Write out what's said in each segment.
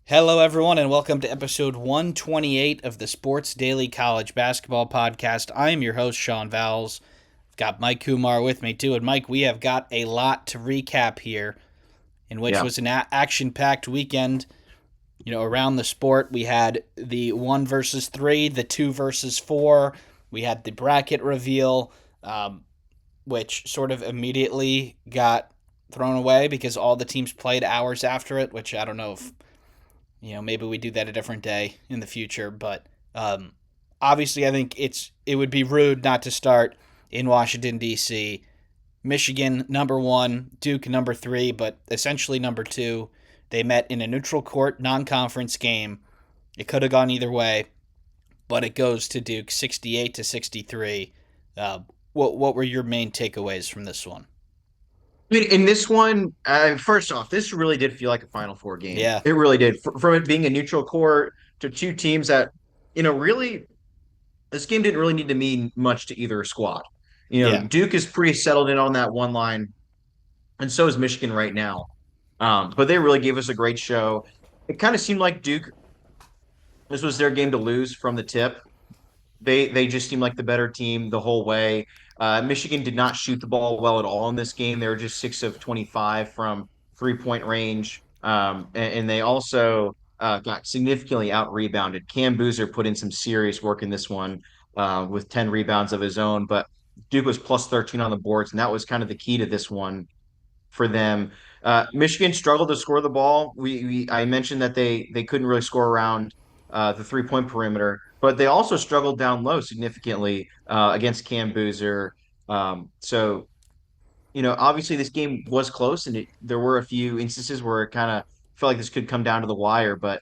Hello, everyone, and welcome to episode 128 of the Sports Daily College Basketball Podcast. I am your host, Sean Vowells. I've got Mike Koomar with me, too. And, Mike, we have got a lot to recap here, in which Yeah. was an action packed weekend. Around the sport, we had the 1 versus 3, the 2 versus 4. We had the bracket reveal, which sort of immediately got thrown away because all the teams played hours after it, which I don't know if maybe we do that a different day in the future. But obviously, I think it would be rude not to start in Washington D.C. Michigan number one, Duke number three, but essentially number two. They met in a neutral court non-conference game. It could have gone either way, but it goes to Duke 68-63. What were your main takeaways from this one? I mean, in this one, first off, this really did feel like a Final Four game. Yeah, It really did. From it being a neutral court to two teams that, really, this game didn't really need to mean much to either squad. yeah. Duke is pretty settled in on that one line, and so is Michigan right now. But they really gave us a great show. It kind of seemed like Duke, this was their game to lose from the tip. They just seemed like the better team the whole way. Michigan did not shoot the ball well at all in this game. They were just 6 of 25 from 3-point range, and they also got significantly out rebounded. Cam Boozer put in some serious work in this one with 10 rebounds of his own, but Duke was plus 13 on the boards, and that was kind of the key to this one for them. Michigan struggled to score the ball. I mentioned that they couldn't really score around the 3-point perimeter, but they also struggled down low significantly against Cam Boozer. So obviously this game was close, and there were a few instances where it kind of felt like this could come down to the wire, but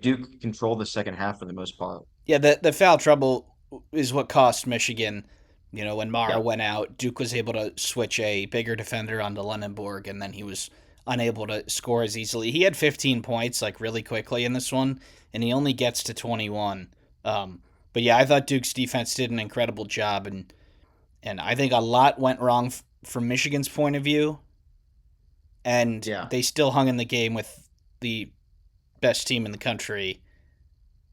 Duke controlled the second half for the most part. Yeah, the foul trouble is what cost Michigan. When Mara Yeah. went out, Duke was able to switch a bigger defender onto Lenenborg, and then he was unable to score as easily. He had 15 points like really quickly in this one, and he only gets to 21. But yeah, I thought Duke's defense did an incredible job, and I think a lot went wrong from Michigan's point of view, and Yeah. they still hung in the game with the best team in the country.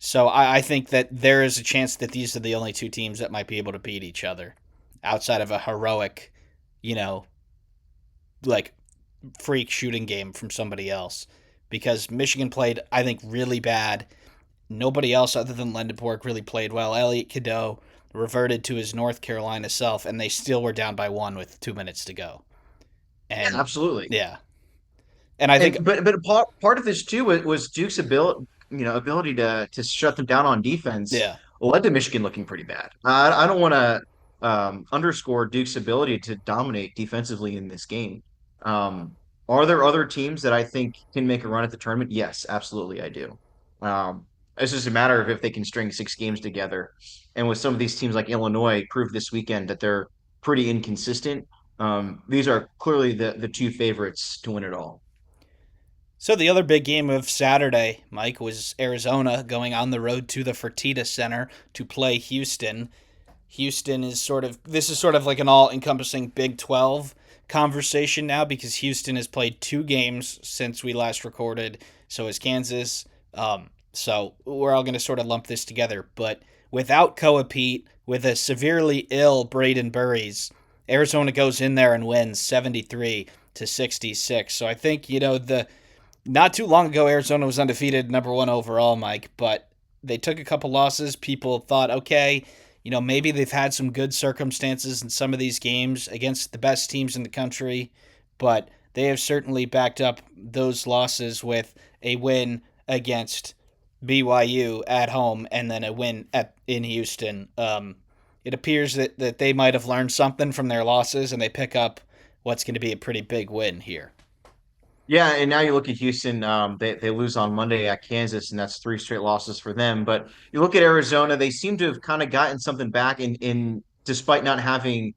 So I think that there is a chance that these are the only two teams that might be able to beat each other outside of a heroic, you know, like freak shooting game from somebody else. Because Michigan played, I think, really bad. Nobody else other than Lendenborg really played well. Elliot Cadeau reverted to his North Carolina self, and they still were down by one with 2 minutes to go. Yeah, And absolutely. yeah, and I think But part of this too was Duke's ability to shut them down on defense yeah. led to Michigan looking pretty bad. I don't want to underscore Duke's ability to dominate defensively in this game. Um, are there other teams that I think can make a run at the tournament? Yes, absolutely, I do. It's just a matter of if they can string 6 games together. And with some of these teams like Illinois, proved this weekend that they're pretty inconsistent. These are clearly the two favorites to win it all. So the other big game of Saturday, Mike, was Arizona going on the road to the Fertitta Center to play Houston. Houston is sort of like an all-encompassing Big 12 conversation now because Houston has played 2 games since we last recorded. So has Kansas. So we're all going to sort of lump this together. But without Koa Pete, with a severely ill Braden Burries, Arizona goes in there and wins 73-66. So I think the not too long ago, Arizona was undefeated, number one overall, Mike, but they took a couple losses. People thought, okay, maybe they've had some good circumstances in some of these games against the best teams in the country, but they have certainly backed up those losses with a win against BYU at home and then a win in Houston. It appears that they might have learned something from their losses and they pick up what's going to be a pretty big win here. Yeah, and now you look at Houston, they lose on Monday at Kansas, and that's 3 straight losses for them. But you look at Arizona, they seem to have kind of gotten something back in despite not having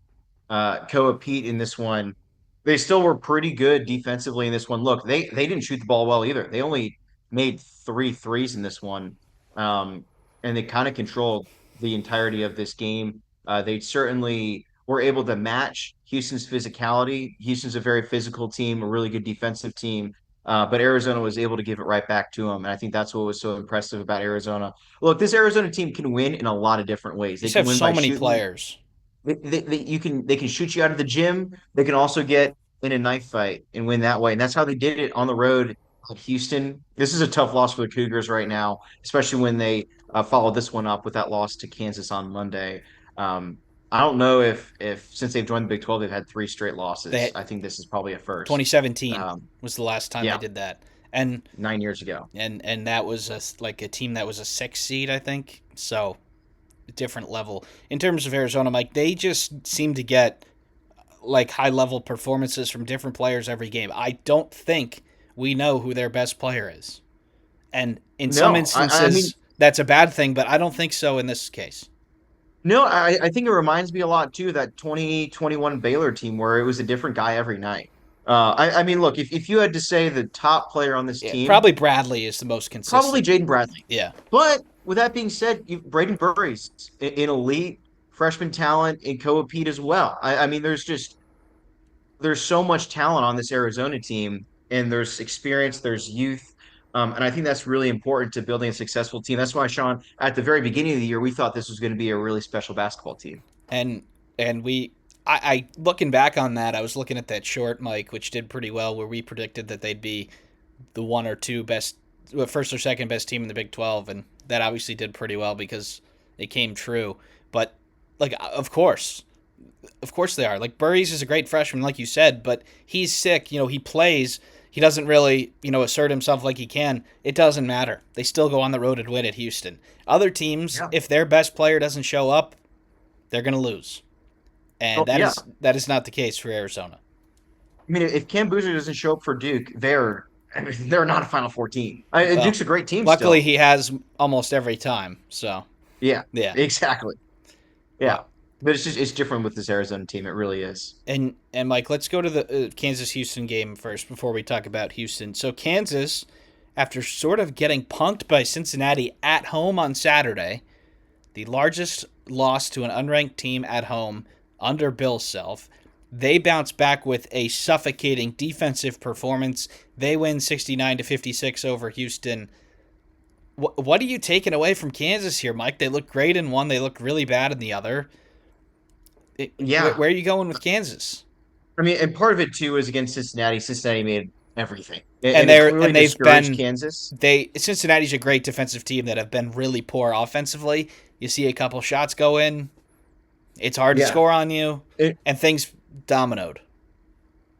Koa Pete in this one, they still were pretty good defensively in this one. Look, they didn't shoot the ball well either. They only made 3 threes in this one, um, and they kind of controlled the entirety of this game. They certainly were able to match Houston's physicality. Houston's a very physical team, a really good defensive team. But Arizona was able to give it right back to them. And I think that's what was so impressive about Arizona. Look, this Arizona team can win in a lot of different ways. You They just can have win so by many shooting. players. They can shoot you out of the gym. They can also get in a knife fight and win that way. And that's how they did it on the road at Houston. This is a tough loss for the Cougars right now, especially when they followed this one up with that loss to Kansas on Monday. Um, I don't know if since they've joined the Big 12, they've had three straight losses. They I think this is probably a first. 2017 Um, was the last time they yeah, did that, and 9 years ago. that was like a team that was a 6 seed, I think. So different level in terms of Arizona, Mike. They just seem to get like high level performances from different players every game. I don't think we know who their best player is, and in some No, I mean, instances that's a bad thing, but I don't think so in this case. no, I think it reminds me a lot too of that 2021 Baylor team where it was a different guy every night. I mean, look, if you had to say the top player on this Yeah, team, probably Bradley is the most probably consistent. Jaden Bradley. Yeah, But with that being said, Braden Burry's in elite freshman talent in Koa Pete as well. I mean, there's so much talent on this Arizona team, and there's experience, there's youth. And I think that's really important to building a successful team. That's why, Sean, at the very beginning of the year, we thought this was going to be a really special basketball team. and I looking back on that, I was looking at that short, Mike, which did pretty well, where we predicted that they'd be the one or two best, first or second best team in the Big 12, and that obviously did pretty well because it came true. But like, of course they are. Like Burries is a great freshman, like you said, but he's sick. He plays. He doesn't really, assert himself like he can. It doesn't matter. They still go on the road and win at Houston. Other teams, Yeah. if their best player doesn't show up, they're going to lose, and Oh, that yeah. is that is not the case for Arizona. I mean, if Cam Boozer doesn't show up for Duke, they're not a Final Four team. Well, Duke's a great team luckily still. he has almost every time. So Yeah, yeah, exactly. Yeah, but but it's different with this Arizona team. It really is. and Mike, let's go to the Kansas Houston game first before we talk about Houston. So Kansas, after sort of getting punked by Cincinnati at home on Saturday, the largest loss to an unranked team at home under Bill Self. They bounce back with a suffocating defensive performance. They win 69-56 over Houston. What are you taking away from Kansas here, Mike? They look great in one, they look really bad in the other. Yeah, Where are you going with Kansas? I mean, and part of it too is against Cincinnati. Cincinnati made everything, And and it clearly they've discouraged been Kansas. Cincinnati's a great defensive team that have been really poor offensively. You see a couple shots go in, it's hard to Yeah, score on you, it, and things dominoed.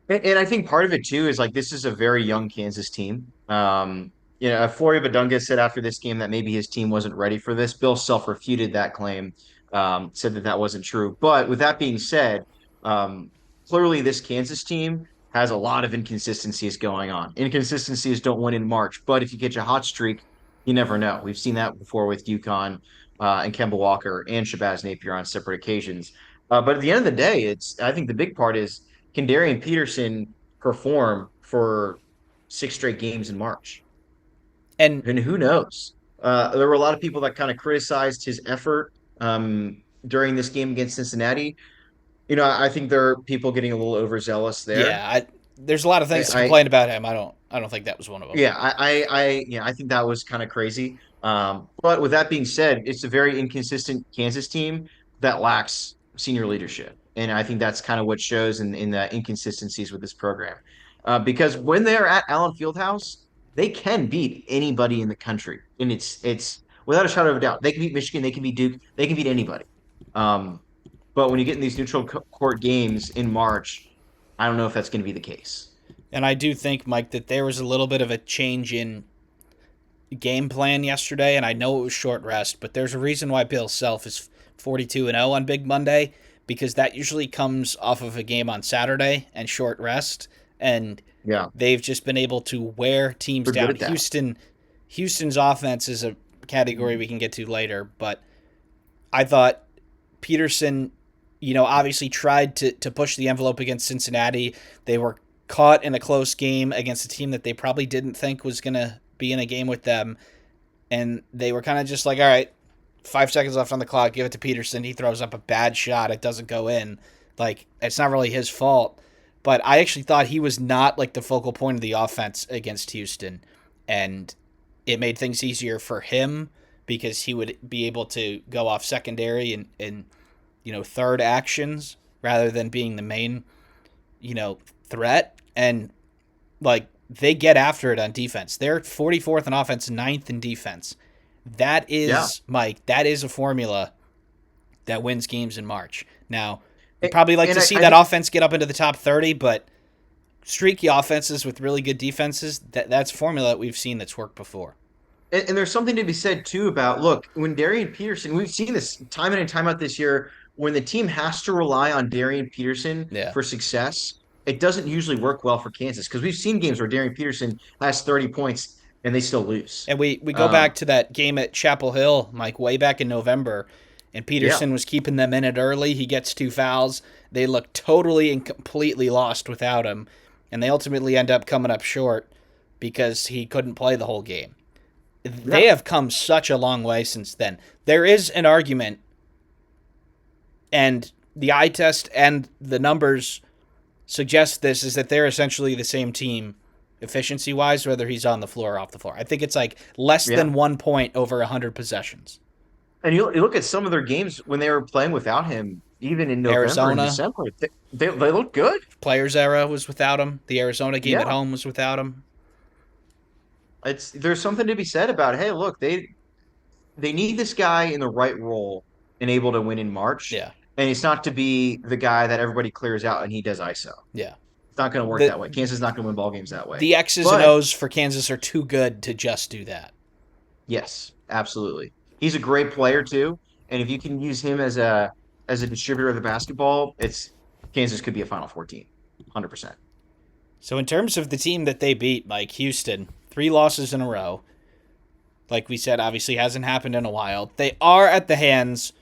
and I think part of it too is like this is a very young Kansas team. Flory Badunga said after this game that maybe his team wasn't ready for this. Bill Self refuted that claim, said that that wasn't true. But with that being said, um, clearly this Kansas team has a lot of inconsistencies going on. Inconsistencies don't win in March, but if you catch a hot streak, you never know. We've seen that before with UConn and Kemba Walker and Shabazz Napier on separate occasions. But at the end of the day, I think the big part is can Darian Peterson perform for 6 straight games in March? And And who knows? There were a lot of people that kind of criticized his effort during this game against Cincinnati. I think there are people getting a little overzealous there. yeah, there's a lot of things to I complain about him. I don't think that was one of them. Yeah, I think that was kind of crazy. But with that being said, it's a very inconsistent Kansas team that lacks senior leadership, and I think that's kind of what shows in the inconsistencies with this program. Because when they're at Allen Fieldhouse, they can beat anybody in the country, and it's without a shadow of a doubt. They can beat Michigan, they can beat Duke, they can beat anybody. Um, but when you get in these neutral court games in March, I don't know if that's going to be the case. And I do think, Mike, that there was a little bit of a change in game plan yesterday, and I know it was short rest, but there's a reason why Bill Self is 42-0 on Big Monday because that usually comes off of a game on Saturday and short rest, and Yeah, they've just been able to wear teams they're good down. at that. Houston's offense is a category we can get to later, but I thought Peterson, obviously tried to push the envelope against Cincinnati. They were caught in a close game against a team that they probably didn't think was going to be in a game with them. And they were kind of just like, all right, 5 seconds left on the clock, give it to Peterson. He throws up a bad shot. It doesn't go in. Like, it's not really his fault. but I actually thought he was not like the focal point of the offense against Houston, and it made things easier for him because he would be able to go off secondary and third actions rather than being the main threat. And like they get after it on defense. They're 44th in offense, ninth in defense. That Yeah. is, Mike, that is a formula that wins games in March. Now, you And, probably like and to I, see I that think offense get up into the top 30, but streaky offenses with really good defenses, that's a formula that we've seen that's worked before. and there's something to be said too about look, when Darian Peterson, we've seen this time in and time out this year, when the team has to rely on Darian Peterson Yeah. for success, it doesn't usually work well for Kansas because we've seen games where Darian Peterson has 30 points and they still lose. And we go Um, back to that game at Chapel Hill, Mike, way back in November, and yeah, Peterson was keeping them in it early. He gets two fouls. They look totally and completely lost without him, and they ultimately end up coming up short because he couldn't play the whole game. yeah, They have come such a long way since then. There is an argument, and the eye test and the numbers suggest this, is that they're essentially the same team efficiency wise, whether he's on the floor or off the floor. I think it's like less yeah. than 1 point over 100 possessions. And you look at some of their games when they were playing without him, even in November and Arizona, December, they look good. Players era was without him. The Arizona game at Yeah, home was without him. there's something to be said about hey, look, they need this guy in the right role and able to win in March. Yeah, And it's not to be the guy that everybody clears out and he does ISO. yeah. It's not going to work The that way. Kansas is not going to win ball games that way. the X's and But O's for Kansas are too good to just do that. yes, absolutely. He's a great player too. And if you can use him as a distributor of the basketball, it's Kansas could be a Final Four team, 100%. So in terms of the team that they beat, Mike, Houston, 3 losses in a row. Like we said, obviously hasn't happened in a while. They are at the hands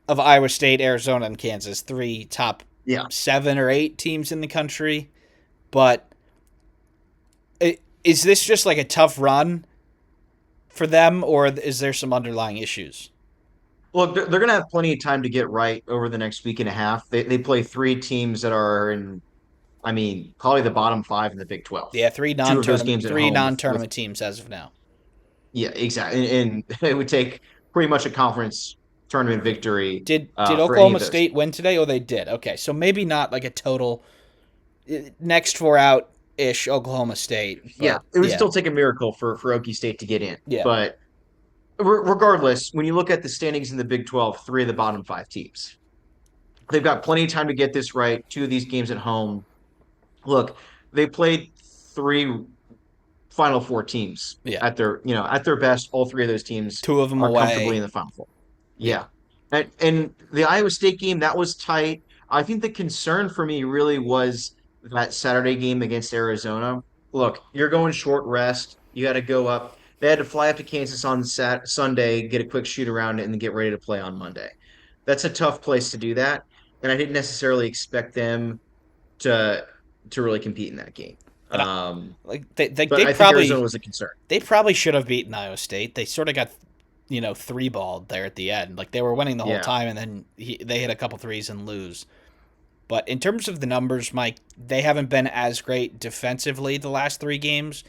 of Iowa State, Arizona, and Kansas, 3 top Yeah. 7 or 8 teams in the country. But is this just like a tough run for them, or is there some underlying issues? Look, they're going to have plenty of time to get right over the next week and a half. They play three teams that are in, I mean, probably the bottom five in the Big 12. Yeah, Two of those games at three home non-tournament teams as of now. yeah, exactly. And it would take pretty much a conference tournament victory Did for any of Oklahoma those. State win today? Oh, they did. Okay, so maybe not like a total next 4 out ish Oklahoma State, Yeah, but it would yeah, still take a miracle for Okie State to get in. yeah. But regardless, when you look at the standings in the Big 12, three of the bottom five teams, they've got plenty of time to get this right. Two of these games at home. Look, they played three Final Four teams Yeah, at their best. All three of those teams 2 of them are comfortably away. in the Final Four. Yeah, Yeah, and the Iowa State game that was tight. I think the concern for me really was that Saturday game against Arizona. Look, you're going short rest. You got to go up. They had to fly up to Kansas on Sunday, get a quick shoot around, and then get ready to play on Monday. That's a tough place to do that, and I didn't necessarily expect them to to really compete in that game. and like But I think Arizona was a concern. they probably should have beaten Iowa State. They sort of got 3-balled there at the end. Like they were winning the whole Yeah, time, and then they hit a couple threes and lose. But in terms of the numbers, Mike, they haven't been as great defensively the last 3 games,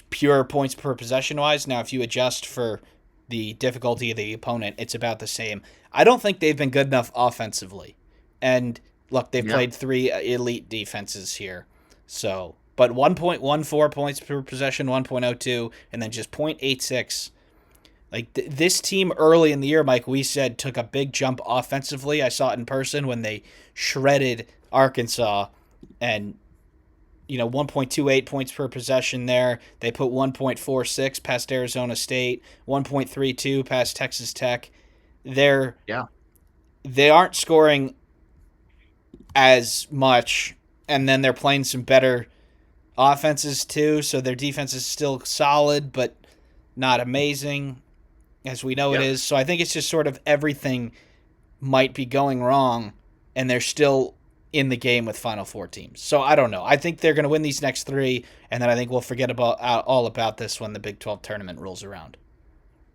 pure points per possession wise. Now, if you adjust for the difficulty of the opponent, it's about the same. I don't think they've been good enough offensively. And look, they've yeah, played 3 elite defenses here. So, but 1.14 points per possession, 1.02, and then just 0.86. Like this team early in the year, Mike, we said took a big jump offensively. I saw it in person when they shredded Arkansas, and 1.28 points per possession there. They put 1.46 past Arizona State, 1.32 past Texas Tech. They're yeah, they aren't scoring as much, and then they're playing some better offenses too. So their defense is still solid, but not amazing, as we know it yeah. is. So I think it's just sort of everything might be going wrong, and they're still in the game with Final Four teams. So I don't know. I think they're going to win these next 3, and then I think we'll forget about all about this when the Big 12 tournament rolls around.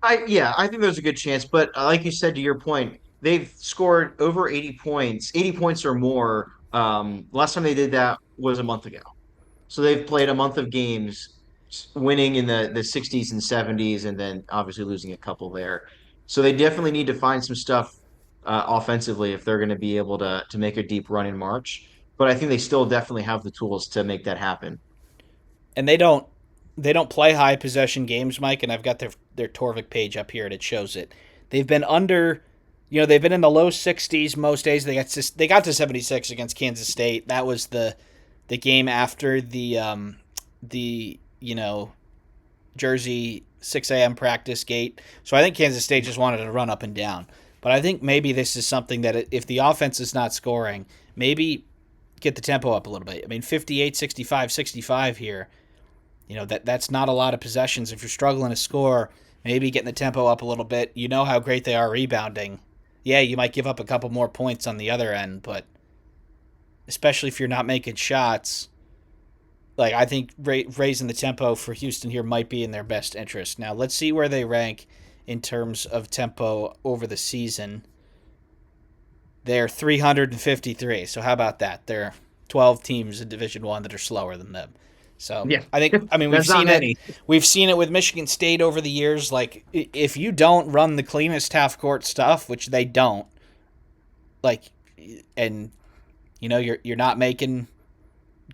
I think there's a good chance, but like you said, to your point, they've scored over 80 points or more. Last time they did that was a month ago. So they've played a month of games, winning in the 60s and 70s, and then obviously losing a couple there. So they definitely need to find some stuff offensively if they're going to be able to make a deep run in March. But I think they still definitely have the tools to make that happen. And they don't play high possession games, Mike. And I've got their Torvik page up here, and it shows it. They've been under, they've been in the low 60s most days. They got to 76 against Kansas State. That was the game after the Jersey 6 a.m. practice gate. So I think Kansas State just wanted to run up and down. But I think maybe this is something that if the offense is not scoring, maybe get the tempo up a little bit. I mean, 58, 65, 65 here. That's not a lot of possessions. If you're struggling to score, maybe getting the tempo up a little bit. You know how great they are rebounding. Yeah, you might give up a couple more points on the other end, but especially if you're not making shots, like I think raising the tempo for Houston here might be in their best interest. Now, let's see where they rank in terms of tempo over the season. They're 353. So how about that? There are 12 teams in Division 1 that are slower than them. So Yeah, I mean we've that's not seen it. many. We've seen it with Michigan State over the years. Like if you don't run the cleanest half court stuff, which they don't, like, and you're not making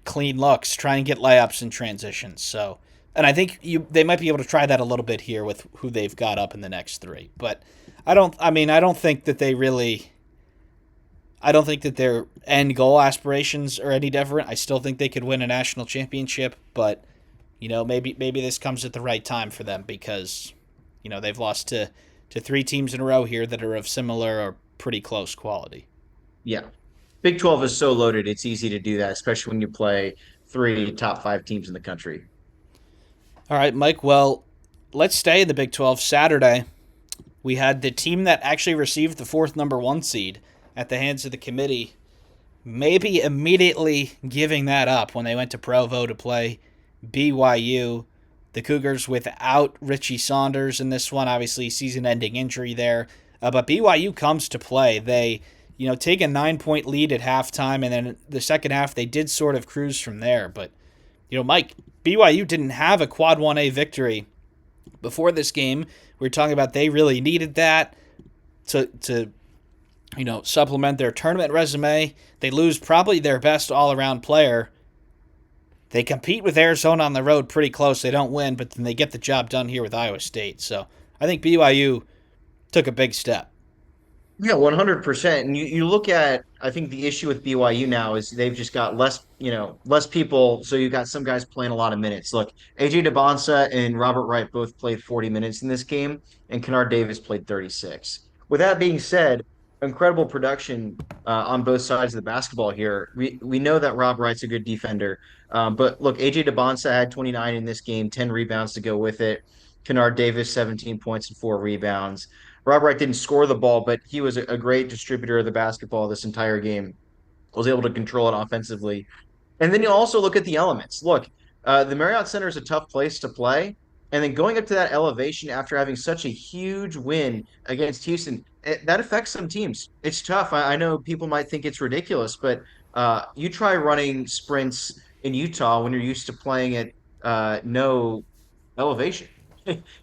clean looks, try and get layups and transitions. So, and I think they might be able to try that a little bit here with who they've got up in the next three. But I don't think that they really. I don't think that their end goal aspirations are any different. I still think they could win a national championship, but maybe this comes at the right time for them because they've lost to three teams in a row here that are of similar or pretty close quality. Yeah. Big 12 is so loaded, it's easy to do that, especially when you play three top five teams in the country. All right, Mike. Well, let's stay in the Big 12. Saturday, we had the team that actually received the fourth number one seed at the hands of the committee, maybe immediately giving that up when they went to Provo to play BYU. The Cougars without Richie Saunders in this one, obviously season-ending injury there. But BYU comes to play. They, take a 9-point lead at halftime, and then the second half they did sort of cruise from there. But, Mike, BYU didn't have a Quad 1A victory before this game. We were talking about they really needed that to supplement their tournament resume. They lose probably their best all-around player. They compete with Arizona on the road pretty close. They don't win, but then they get the job done here with Iowa State. So I think BYU took a big step. Yeah, 100%. And you look at, I think the issue with BYU now is they've just got less people. So you got some guys playing a lot of minutes. Look, AJ DeBonsa and Robert Wright both played 40 minutes in this game, and Kennard Davis played 36. With that being said, incredible production on both sides of the basketball here. We know that Rob Wright's a good defender. But look, AJ DeBonsa had 29 in this game, 10 rebounds to go with it. Kennard Davis, 17 points and four rebounds. Rob Wright didn't score the ball, but he was a great distributor of the basketball this entire game. Was able to control it offensively. And then you also look at the elements. Look, the Marriott Center is a tough place to play. And then going up to that elevation after having such a huge win against Houston, that affects some teams. It's tough. I know people might think it's ridiculous, but you try running sprints in Utah when you're used to playing at no elevation.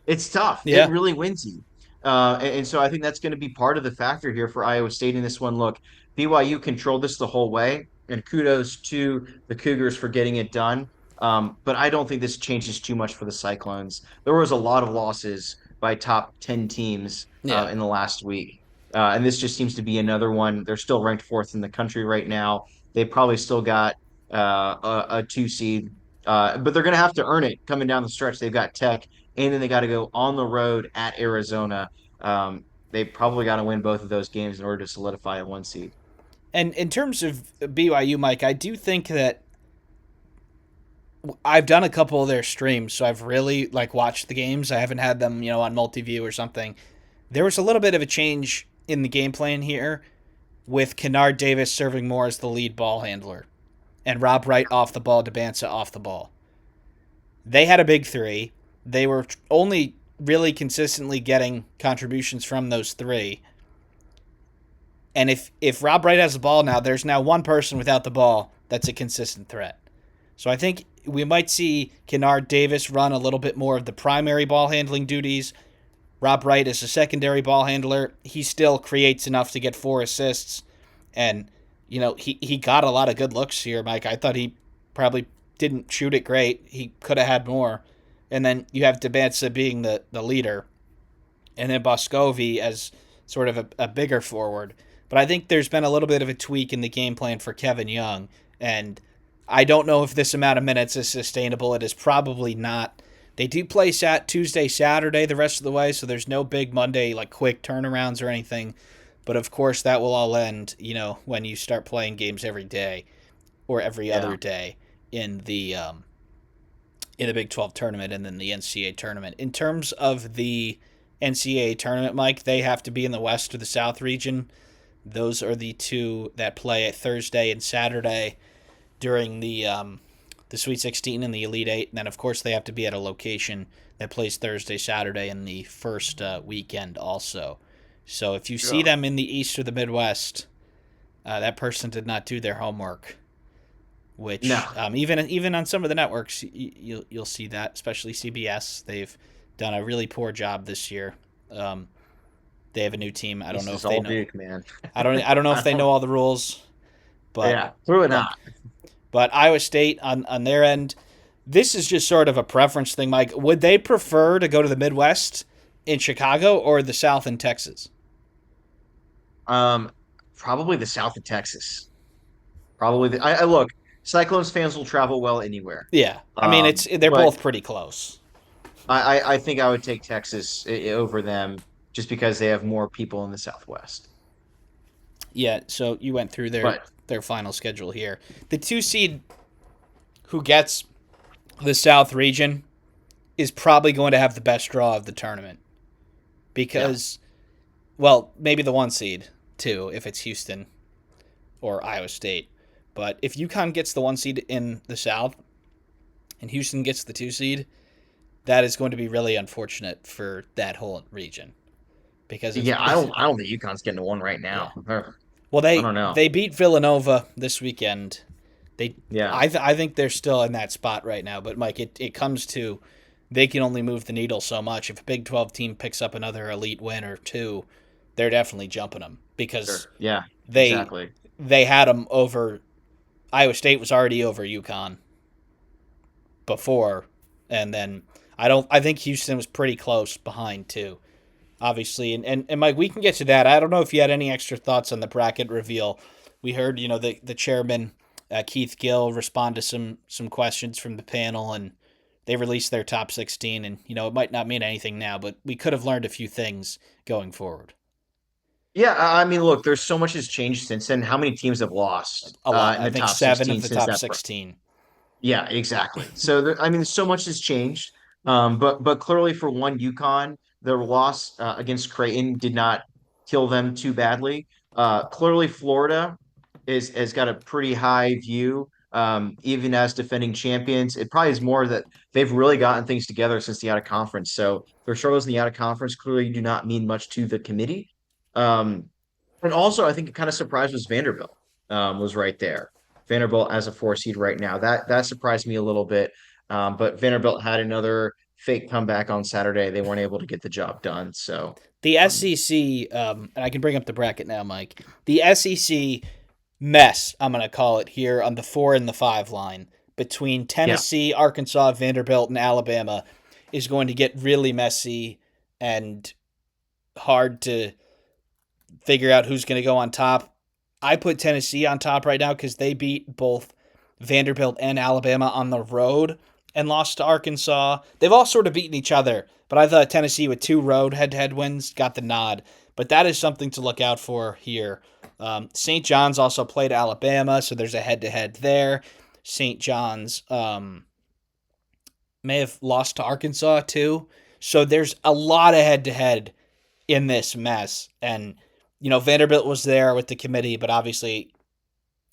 It's tough. It Yeah. really wins you. And so I think that's going to be part of the factor here for Iowa State in this one. Look, BYU controlled this the whole way, and kudos to the Cougars for getting it done. But I don't think this changes too much for the Cyclones. There was a lot of losses by top 10 teams Yeah. in the last week. And this just seems to be another one. They're still ranked fourth in the country right now. They probably still got a two seed, but they're going to have to earn it coming down the stretch. They've got Tech, and then they got to go on the road at Arizona. They probably got to win both of those games in order to solidify a one seed. And in terms of BYU, Mike, I do think that I've done a couple of their streams, so I've really watched the games. I haven't had them, on multi-view or something. There was a little bit of a change in the game plan here with Kennard Davis serving more as the lead ball handler and Rob Wright off the ball, DeBansa off the ball. They had a big three. They were only really consistently getting contributions from those three. And if Rob Wright has the ball now, there's now one person without the ball that's a consistent threat. So I think we might see Kennard Davis run a little bit more of the primary ball handling duties. Rob Wright is a secondary ball handler. He still creates enough to get 4 assists. And, he got a lot of good looks here, Mike. I thought he probably didn't shoot it great. He could have had more. And then you have Debanza being the leader. And then Boscovi as sort of a bigger forward. But I think there's been a little bit of a tweak in the game plan for Kevin Young. And I don't know if this amount of minutes is sustainable. It is probably not. They do play Tuesday, Saturday the rest of the way, so there's no big Monday like quick turnarounds or anything. But of course, that will all end, when you start playing games every day or every Yeah. other day in the Big 12 tournament and then the NCAA tournament. In terms of the NCAA tournament, Mike, they have to be in the West or the South region. Those are the two that play at Thursday and Saturday during the Sweet 16 and the Elite Eight, and then of course they have to be at a location that plays Thursday, Saturday, and the first weekend also. So if you see Yeah. them in the East or the Midwest, that person did not do their homework. No. Which even on some of the networks, you'll see that, especially CBS. They've done a really poor job this year. They have a new team. I don't This know is if they all know. Duke, man. I don't know if I they know don't. all the rules, but Yeah, really but not. But Iowa State on their end, this is just sort of a preference thing, Mike. Would they prefer to go to the Midwest in Chicago or the South in Texas? Um, Probably the South of Texas. Probably I look. Cyclones fans will travel well anywhere. Yeah, I mean they're But both pretty close. I think I would take Texas over them just because they have more people in the Southwest. Yeah, so you went through their But their final schedule here. The 2 seed who gets the South region is probably going to have the best draw of the tournament yeah, because, well, maybe the 1 seed too if it's Houston or Iowa State. But if UConn gets the 1 seed in the South and Houston gets the 2 seed, that is going to be really unfortunate for that whole region because yeah. it's I don't think UConn's getting to one right yeah. now. Well, I they don't know. they beat Villanova this weekend. They Yeah, I think they're still in that spot right now. But Mike, it comes to they can only move the needle so much. If a Big 12 team picks up another elite win or two, they're definitely jumping them because sure. Yeah, they exactly. they had them over. Iowa State was already over UConn before, and then I think Houston was pretty close behind too. Obviously, and Mike, we can get to that. I don't know if you had any extra thoughts on the bracket reveal. We heard the chairman Keith Gill respond to some questions from the panel, and they released their top 16. And it might not mean anything now, but we could have learned a few things going forward. Yeah, I mean, look, there's so much has changed since then. How many teams have lost A lot. in I the think top seven 16 of the since top that? 16. Yeah, exactly. So I mean, so much has changed. But clearly for one, UConn, their loss against Creighton did not kill them too badly. Clearly, Florida is has got a pretty high view, even as defending champions. It probably is more that they've really gotten things together since the out of conference. So their struggles in the out of conference clearly do not mean much to the committee. Um, and also, I think it kind of surprised was Vanderbilt was right there. Vanderbilt as a 4 seed right now. That surprised me a little bit. But Vanderbilt had another fake comeback on Saturday. They weren't able to get the job done. So The um, SEC, and I can bring up the bracket now, Mike. The SEC mess, I'm going to call it here on the 4 and the 5 line between yeah, Tennessee, Arkansas, Vanderbilt, and Alabama is going to get really messy and hard to figure out who's going to go on top. I put Tennessee on top right now because they beat both Vanderbilt and Alabama on the road and lost to Arkansas. They've all sort of beaten each other, but I thought Tennessee with 2 road head-to-head wins got the nod. But that is something to look out for here. St. John's also played Alabama, so there's a head-to-head there. St. John's may have lost to Arkansas too. So there's a lot of head-to-head in this mess. And, Vanderbilt was there with the committee, but obviously,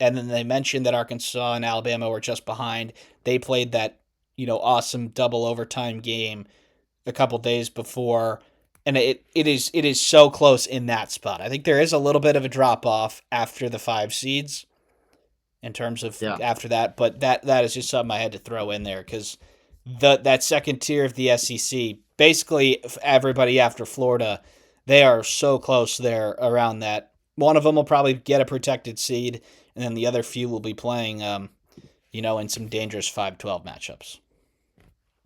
and then they mentioned that Arkansas and Alabama were just behind. They played that, awesome double overtime game a couple days before. and it is so close in that spot. I think there is a little bit of a drop off after the 5 seeds in terms of Yeah, after that, but that is just something I had to throw in there because that second tier of the SEC, basically everybody after Florida, they are so close there around that. One of them will probably get a protected seed, and then the other few will be playing, in some dangerous 5-12 matchups.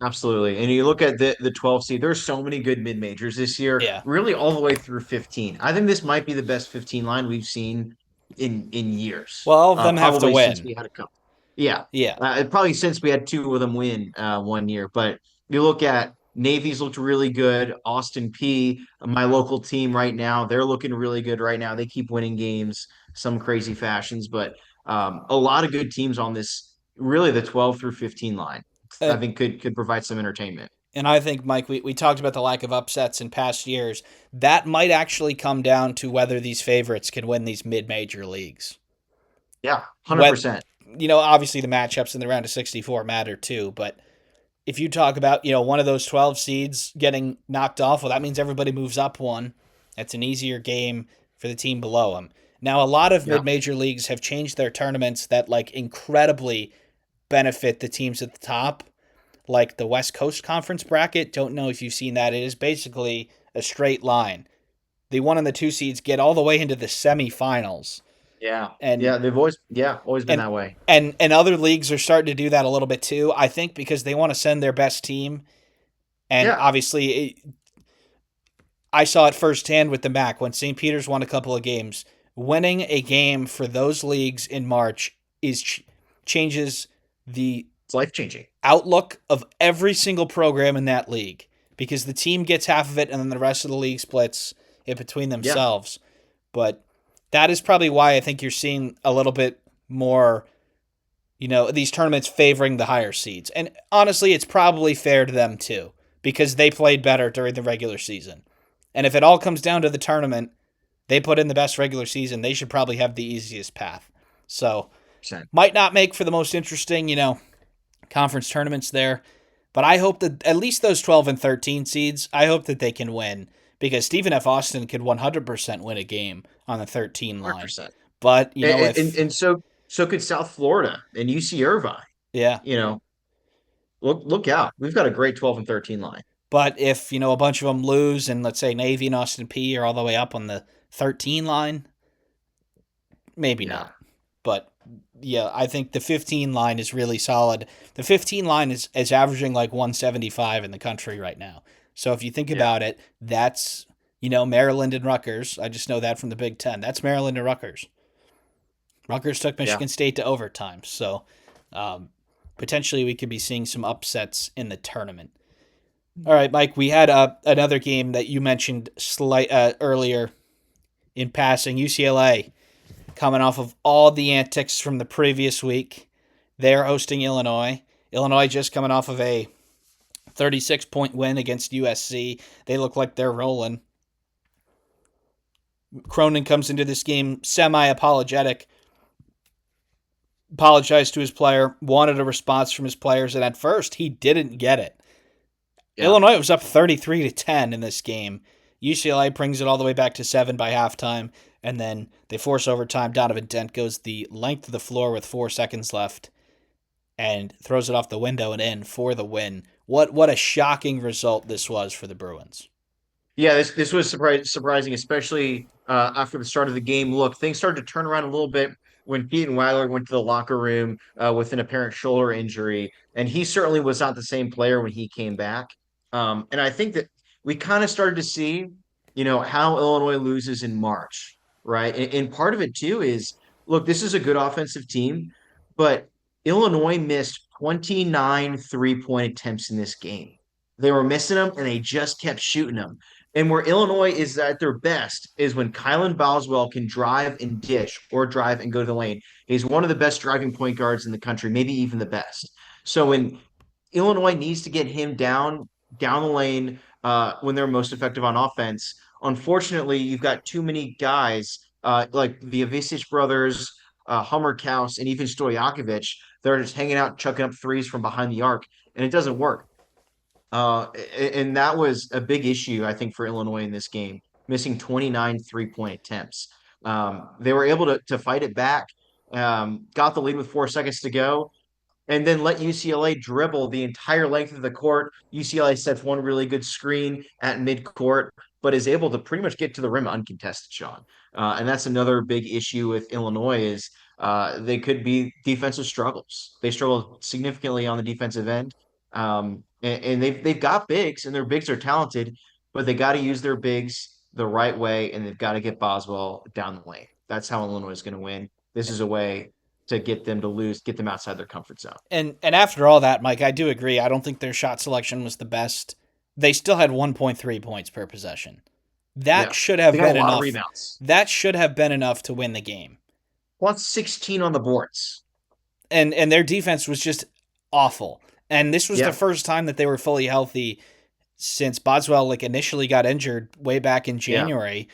absolutely. And you look at the 12 seed, there's so many good mid majors this year, Yeah. really all the way through 15. I think this might be the best 15 line we've seen in years. Well, all of them have to Probably since win. we had a couple. Yeah, Yeah. probably since we had two of them win one year. But you look at Navy's looked really good. Austin P, my local team right now, they're looking really good right now. They keep winning games, some crazy fashions, but a lot of good teams on this, really the 12 through 15 line. I And think could provide some entertainment. I think, Mike, we talked about the lack of upsets in past years. That might actually come down to whether these favorites can win these mid major leagues. Yeah, What 100%. obviously the matchups in the round of 64 matter too, but if you talk about, one of those 12 seeds getting knocked off, well, that means everybody moves up one. That's an easier game for the team below them. Now, a lot of Yeah. mid-major leagues have changed their tournaments that like incredibly benefit the teams at the top, like the West Coast Conference bracket. Don't know if you've seen that. It is basically a straight line. The 1 and the 2 seeds get all the way into the semifinals, Yeah. and Yeah, they've always been and that way. and other leagues are starting to do that a little bit too. I think because they want to send their best team, and Yeah. obviously, I saw it firsthand with the MAC when St. Peter's won a couple of games. Winning a game for those leagues in March changes the It's life-changing. outlook of every single program in that league because the team gets half of it and then the rest of the league splits it between Yeah. themselves. But that is probably why I think you're seeing a little bit more, these tournaments favoring the higher seeds. And honestly, it's probably fair to them too because they played better during the regular season. And if it all comes down to the tournament, they put in the best regular season, they should probably have the easiest path. So, 100%. might not make for the most interesting, conference tournaments there. But I hope that at least those 12 and 13 seeds, I hope that they can win because Stephen F. Austin could 100% win a game on the 13 line. 100%. But, if, And so could South Florida and UC Irvine. yeah. You know, look out. We've got a great 12 and 13 line. But if, a bunch of them lose and let's say Navy and Austin P are all the way up on the 13 line, maybe Yeah. not. But yeah, I think the 15 line is really solid. The 15 line is averaging like 175 in the country right now. So if you think Yeah. about it, that's, Maryland and Rutgers. I just know that from the Big Ten. That's Maryland and Rutgers. Rutgers took Yeah. Michigan State to overtime. So um, potentially we could be seeing some upsets in the tournament. All right, Mike, we had another game that you mentioned earlier in passing. UCLA coming off of all the antics from the previous week. They're hosting Illinois. Illinois just coming off of a 36-point win against USC. They look like they're rolling. Cronin comes into this game semi-apologetic, apologized to his player, wanted a response from his players, and at first he didn't get it. Yeah. Illinois was up 33-10 in this game. UCLA brings it all the way back to 7 by halftime, and then they force overtime. Donovan Dent goes the length of the floor with 4 seconds left and throws it off the window and in for the win. What a shocking result this was for the Bruins. Yeah, this was surprising, especially after the start of the game. Look, things started to turn around a little bit when Keaton Weiler went to the locker room with an apparent shoulder injury, and he certainly was not the same player when he came back. And I think that we kind of started to see, how Illinois loses in March, right? And part of it too is, look, this is a good offensive team, but Illinois missed 29 3-point attempts in this game. They were missing them, and they just kept shooting them. And where Illinois is at their best is when Kylan Boswell can drive and dish or drive and go to the lane. He's one of the best driving point guards in the country, maybe even the best. So when Illinois needs to get him down the lane when they're most effective on offense, unfortunately, you've got too many guys like the Avicic brothers, Hummer Kaus, and even Stojakovic. They're just hanging out, chucking up threes from behind the arc, and it doesn't work. And that was a big issue, I think, for Illinois in this game, missing 29 3-point attempts. They were able to fight it back, got the lead with 4 seconds to go, and then let UCLA dribble the entire length of the court. UCLA sets one really good screen at midcourt, but is able to pretty much get to the rim uncontested, Sean. And that's another big issue with Illinois is they could be defensive struggles. They struggle significantly on the defensive end. And they've got bigs, and their bigs are talented, but they got to use their bigs the right way, and they've got to get Boswell down the lane. That's how Illinois is going to win. This is a way to get them to lose, get them outside their comfort zone. And after all that, Mike, I do agree. I don't think their shot selection was the best. They still had 1.3 points per possession. That Yeah. should They have got a been lot of enough. rebounds. That should have been enough to win the game. Plus 16 on the boards. And their defense was just awful. And this was the Yeah. first time that they were fully healthy since Boswell initially got injured way back in Yeah. January.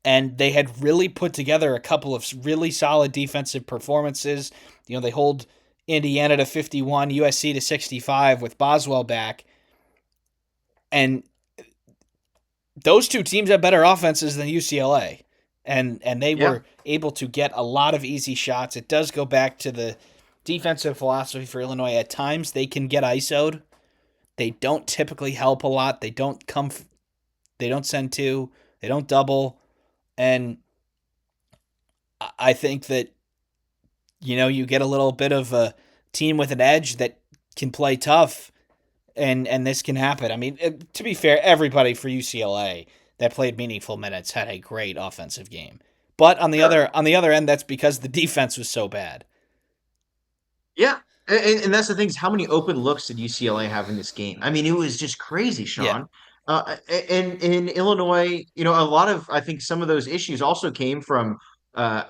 And they had really put together a couple of really solid defensive performances. They hold Indiana to 51, USC to 65 with Boswell back. And those two teams have better offenses than UCLA. And they Yeah. were able to get a lot of easy shots. It does go back to the defensive philosophy for Illinois. At times they can get ISO'd. They don't typically help a lot. They don't send two. They don't double. And I think that you get a little bit of a team with an edge that can play tough, and this can happen. I mean, to be fair, everybody for UCLA that played meaningful minutes had a great offensive game. But Sure. on the other end, that's because the defense was so bad. Yeah. And that's the thing is how many open looks did UCLA have in this game? I mean, it was just crazy, Yeah, Sean. And in Illinois, a lot of I think some of those issues also came from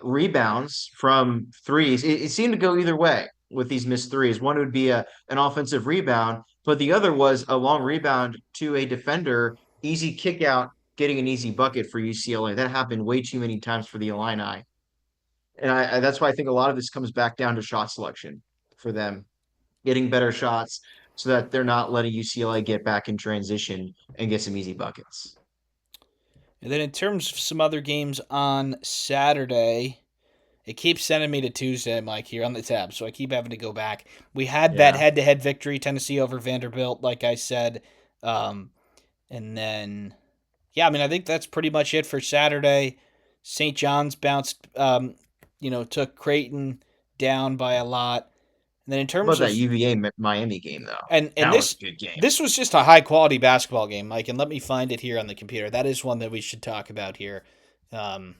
rebounds from threes. It seemed to go either way with these missed threes. One would be an offensive rebound, but the other was a long rebound to a defender, easy kick out, getting an easy bucket for UCLA. That happened way too many times for the Illini. And that's why I think a lot of this comes back down to shot selection for them, getting better shots so that they're not letting UCLA get back in transition and get some easy buckets. and then in terms of some other games on Saturday, it keeps sending me to Tuesday, Mike, here on the tab, so I keep having to go back. We had that Yeah. head-to-head victory, Tennessee over Vanderbilt, like I said, um, and then yeah, I mean, I think that's pretty much it for Saturday. St. John's bounced, took Creighton down by a lot. And then in How terms about that of UVA Miami game though? and That was this a good game. this was just a high quality basketball game, Mike. And let me find it here on the computer. That is one that we should talk about here. Um,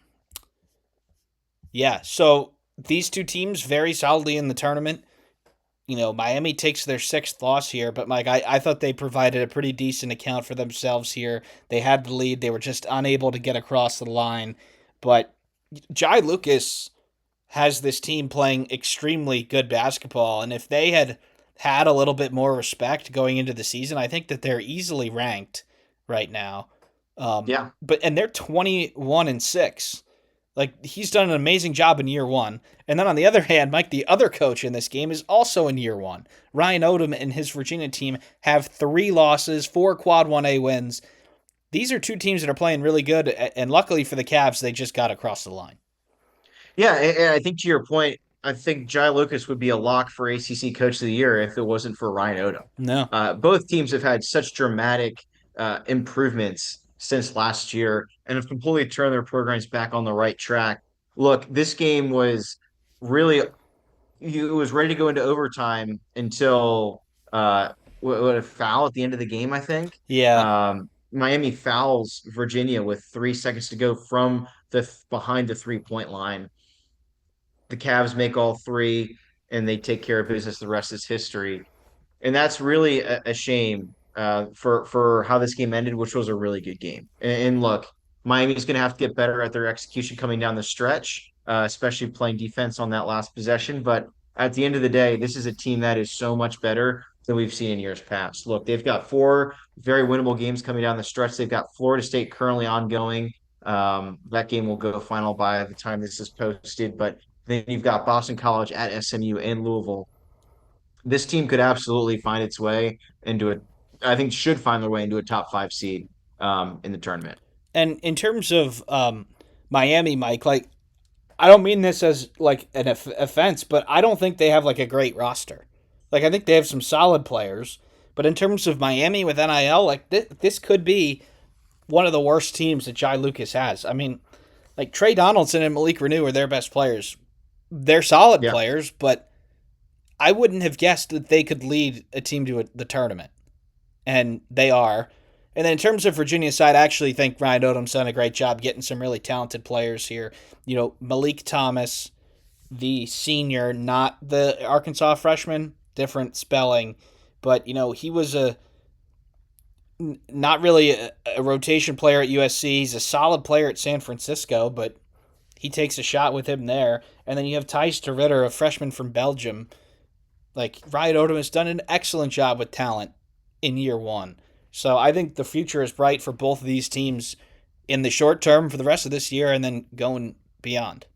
yeah, so these two teams very solidly in the tournament. Miami takes their sixth loss here, but Mike, I thought they provided a pretty decent account for themselves here. They had the lead, they were just unable to get across the line. But Jai Lucas has this team playing extremely good basketball, and if they had had a little bit more respect going into the season, I think that they're easily ranked right now. Yeah. And they're 21-6. Like, he's done an amazing job in year one. And then on the other hand, Mike, the other coach in this game is also in year one. Ryan Odom and his Virginia team have 3 losses, 4 quad 1A wins. These are two teams that are playing really good, and luckily for the Cavs, they just got across the line. Yeah, and I think to your point, I think Jai Lucas would be a lock for ACC Coach of the Year if it wasn't for Ryan Odom. No. Both teams have had such dramatic improvements since last year and have completely turned their programs back on the right track. Look, this game was really it was ready to go into overtime until a foul at the end of the game, I think. Yeah. Miami fouls Virginia with 3 seconds to go from the behind the 3-point line. The Cavs make all three and they take care of business. The rest is history. And that's really a shame for how this game ended, which was a really good game. And look, Miami's going to have to get better at their execution coming down the stretch, especially playing defense on that last possession. But at the end of the day, this is a team that is so much better than we've seen in years past. Look, they've got 4 very winnable games coming down the stretch. They've got Florida State currently ongoing. That game will go final by the time this is posted. But then you've got Boston College at SMU and Louisville. This team could absolutely find its way into a I think should find their way into a top five seed in the tournament. And in terms of Miami, Mike, like I don't mean this as like an offense, but I don't think they have like a great roster. Like I think they have some solid players, but in terms of Miami with NIL, like this could be one of the worst teams that Jai Lucas has. I mean, like Trey Donaldson and Malik Renew are their best players. They're solid Yeah. players, but I wouldn't have guessed that they could lead a team to the tournament, and they are. And then in terms of Virginia's side, I actually think Ryan Odom's done a great job getting some really talented players here. You know, Malik Thomas, the senior, not the Arkansas freshman, different spelling, but you know he was not really a rotation player at USC. He's a solid player at San Francisco, but he takes a shot with him there. And then you have Thijs de Ritter, a freshman from Belgium. Like Ryan Odom has done an excellent job with talent in year one. So I think the future is bright for both of these teams in the short term for the rest of this year and then going beyond.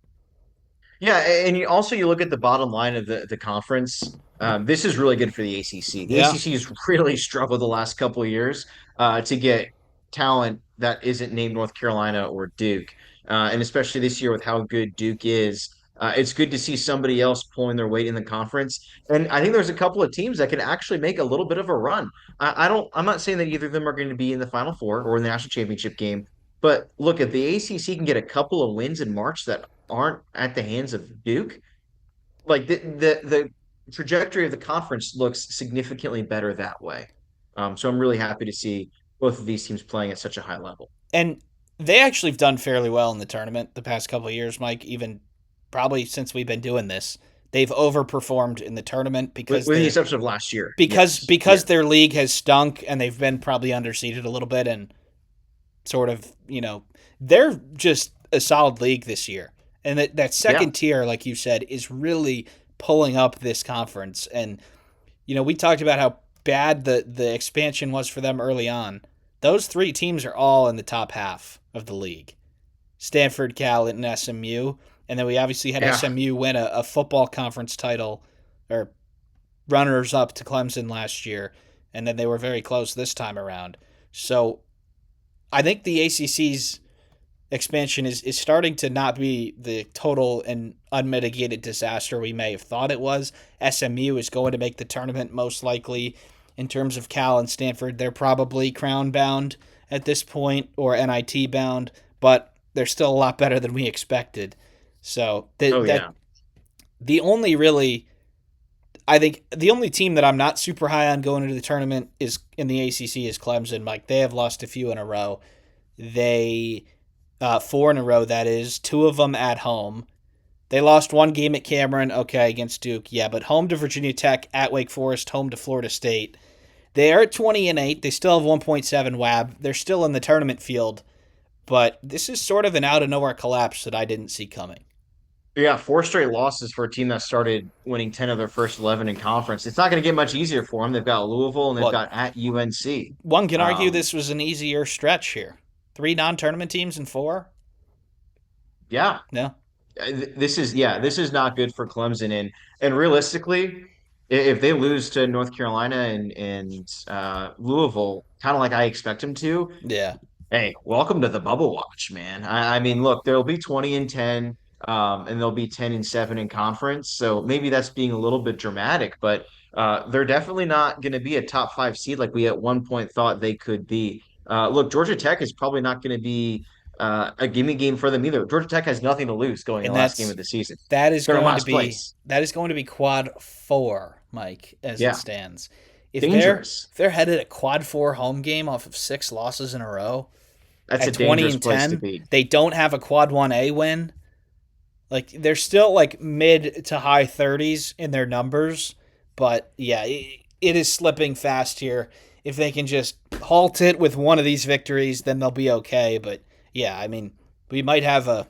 Yeah, and you look at the bottom line of the conference. This is really good for the ACC. The Yeah. ACC has really struggled the last couple of years to get talent that isn't named North Carolina or Duke, and especially this year with how good Duke is. It's good to see somebody else pulling their weight in the conference, and I think there's a couple of teams that can actually make a little bit of a run. I don't. I'm not saying that either of them are going to be in the Final Four or in the national championship game, but look, if the ACC can get a couple of wins in March that aren't at the hands of Duke, like the trajectory of the conference looks significantly better that way. So I'm really happy to see both of these teams playing at such a high level. And they actually have done fairly well in the tournament the past couple of years, Mike, even probably since we've been doing this. They've overperformed in the tournament With the exception of last year. Yes. because Yeah. their league has stunk and they've been probably underseeded a little bit and sort of, they're just a solid league this year. And that Yeah. second tier, like you said, is really pulling up this conference. And, we talked about how bad the expansion was for them early on. Those three teams are all in the top half of the league. Stanford, Cal, and SMU. And then we obviously had Yeah. SMU win a football conference title or runners up to Clemson last year. And then they were very close this time around. So I think the ACC's expansion is starting to not be the total and unmitigated disaster we may have thought it was. SMU is going to make the tournament most likely. In terms of Cal and Stanford, they're probably crown bound at this point or NIT bound, but they're still a lot better than we expected. So Oh that yeah. the only really I think the only team that I'm not super high on going into the tournament is in the ACC is Clemson. Mike, they have lost a few in a row. They four in a row. That is two of them at home. They lost one game at Cameron, okay, against Duke, yeah, but home to Virginia Tech, at Wake Forest, home to Florida State. They are at 20-8. They still have 1.7 WAB. They're still in the tournament field, but this is sort of an out of nowhere collapse that I didn't see coming. Yeah, four straight losses for a team that started winning 10 of their first 11 in conference. It's not going to get much easier for them. They've got Louisville and they've Well, got at UNC. one can argue Um, this was an easier stretch here. Three non-tournament teams in four. yeah, No, this is not good for Clemson. And realistically, if they lose to North Carolina and Louisville, kind of like I expect them to, yeah, hey, welcome to the bubble watch, man. I mean, look, there'll be 20-10, and they'll be 10-7 in conference. So maybe that's being a little bit dramatic, but they're definitely not going to be a top five seed like we at one point thought they could be. Look, Georgia Tech is probably not going to be a gimme game for them either. Georgia Tech has nothing to lose going in and the last game of the season. that is They're in going to last be place. quad four, Mike, as it Yeah, stands. If they're dangerous. if they're headed a quad four home game off of six losses in a row That's a at 20 dangerous and place to 10, be. they don't have a quad 1A win. Like they're still like mid to high 30s in their numbers, but yeah, it is slipping fast here. If they can just halt it with one of these victories, then they'll be okay. But yeah, I mean, we might have a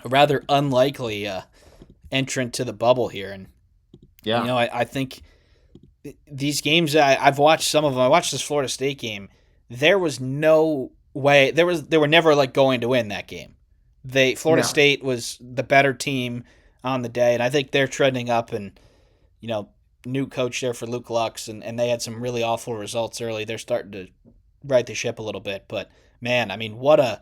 rather unlikely entrant to the bubble here, and Yeah. I think these games I've watched some of them. I watched this Florida State game. There was no way they were never like going to win that game. Florida No. State was the better team on the day, and I think they're trending up. And new coach there for Luke Lux, and they had some really awful results early. They're starting to right the ship a little bit, but man, I mean, what a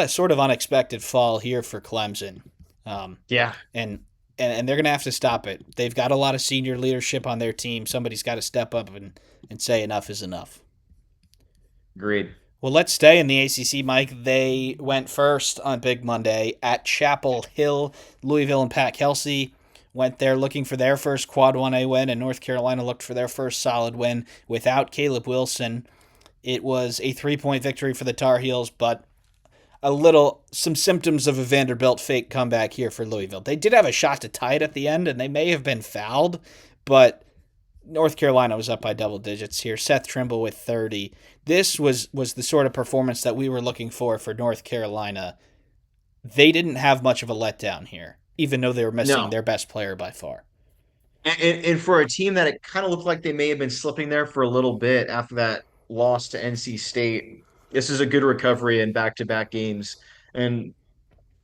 sort of unexpected fall here for Clemson, um, Yeah, and and they're gonna have to stop it. They've got a lot of senior leadership on their team. Somebody's got to step up and say enough is enough. agreed. Well, let's stay in the ACC, Mike. They went first on Big Monday at Chapel Hill. Louisville and Pat Kelsey went there looking for their first Quad 1A win, and North Carolina looked for their first solid win without Caleb Wilson. It was a 3-point victory for the Tar Heels, but some symptoms of a Vanderbilt fake comeback here for Louisville. They did have a shot to tie it at the end, and they may have been fouled, but North Carolina was up by double digits here. Seth Trimble with 30. This was the sort of performance that we were looking for North Carolina. They didn't have much of a letdown here, even though they were missing No, their best player by far. and for a team that it kind of looked like they may have been slipping there for a little bit after that loss to NC State, this is a good recovery in back-to-back games. And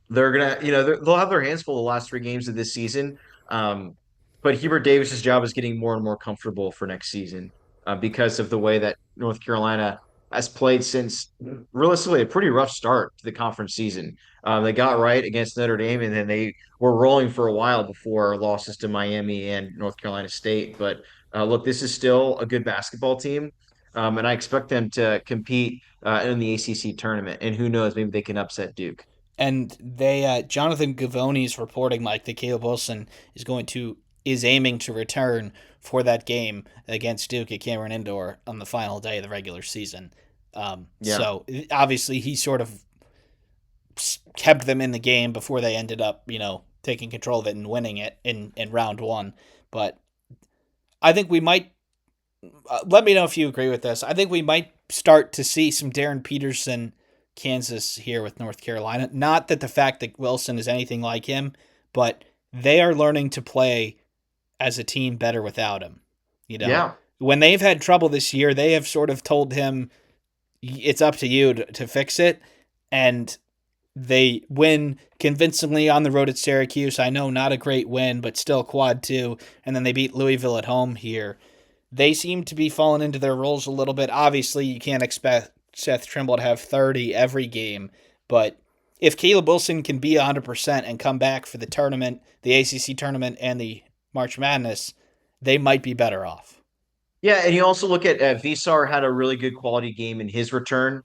they're gonna, they'll have their hands full the last 3 games of this season. Um, but Hubert Davis's job is getting more and more comfortable for next season because of the way that North Carolina has played since realistically a pretty rough start to the conference season. They got right against Notre Dame, and then they were rolling for a while before losses to Miami and North Carolina State. But look, this is still a good basketball team. And I expect them to compete in the ACC tournament. And who knows, maybe they can upset Duke. And they Jonathan Gavoni is reporting, Mike, that Caleb Wilson is aiming to return for that game against Duke at Cameron Indoor on the final day of the regular season. Yeah. So obviously he sort of kept them in the game before they ended up, taking control of it and winning it in round one. But I think we might. Let me know if you agree with this. I think we might start to see some Darren Peterson Kansas here with North Carolina. Not that the fact that Wilson is anything like him, but they are learning to play as a team better without him. You know, Yeah. when they've had trouble this year, they have sort of told him it's up to you to fix it. And they win convincingly on the road at Syracuse. I know not a great win, but still quad two. And then they beat Louisville at home here. They seem to be falling into their roles a little bit. Obviously, you can't expect Seth Trimble to have 30 every game, but if Caleb Wilson can be 100% and come back for the tournament, the ACC tournament, and the March Madness, they might be better off. Yeah, and you also look at Visar had a really good quality game in his return.